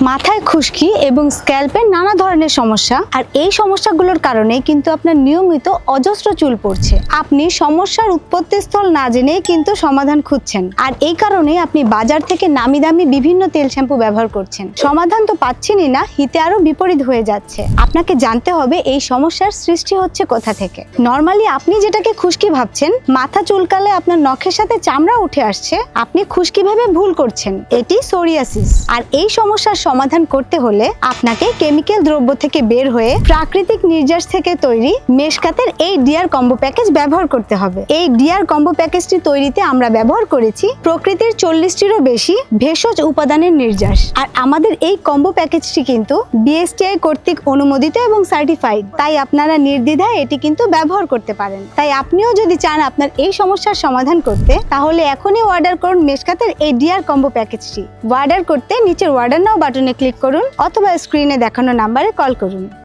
মাথায় খুশকি এবং স্ক্যাল্পের নানা ধরনের সমস্যা, আর এই সমস্যাগুলোর কারণে কিন্তু আপনার নিয়মিত অজস্র চুল পড়ছে। আপনি সমস্যার উৎপত্তিস্থল না জেনেই কিন্তু সমাধান খুঁজছেন, আর এই কারণে আপনি বাজার থেকে নামি দামি বিভিন্ন তেল শ্যাম্পু ব্যবহার করছেন। সমাধান তো পাচ্ছেনই না, হিতে আরো বিপরীত হয়ে যাচ্ছে। আপনাকে জানতে হবে এই সমস্যার সৃষ্টি হচ্ছে কোথা থেকে। নরমালি আপনি যেটাকে খুশকি ভাবছেন, মাথা চুলকালে আপনার নখের সাথে চামড়া উঠে আসছে, আপনি খুশকি ভেবে ভুল করছেন। এটি সোরিয়াসিস। আর এই সমস্যার সমাধান করতে হলে আপনাকে কেমিক্যাল দ্রব্য থেকে বের হয়ে প্রাকৃতিক নির্যাস থেকে তৈরি মেশকাতের এই ডিয়ার কম্বো প্যাকেজ ব্যবহার করতে হবে। এই ডিয়ার কম্বো প্যাকেজটি তৈরিতে আমরা ব্যবহার করেছি প্রকৃতির 40টিরও বেশি ভেষজ উপাদানের নির্যাস। আর আমাদের এই কম্বো প্যাকেজটি কিন্তু বিএসটিআই কর্তৃক অনুমোদিত এবং সার্টিফাইড, তাই আপনারা নির্দ্বিধায় এটি কিন্তু ব্যবহার করতে পারেন। তাই আপনিও যদি চান আপনার এই সমস্যার সমাধান করতে, তাহলে এখনই অর্ডার করুন মেশকাতের এই ডিয়ার কম্বো প্যাকেজটি। অর্ডার করতে নিচের অর্ডার নাও বাটনে ক্লিক করুন অথবা স্ক্রিনে দেখানো নাম্বারে কল করুন।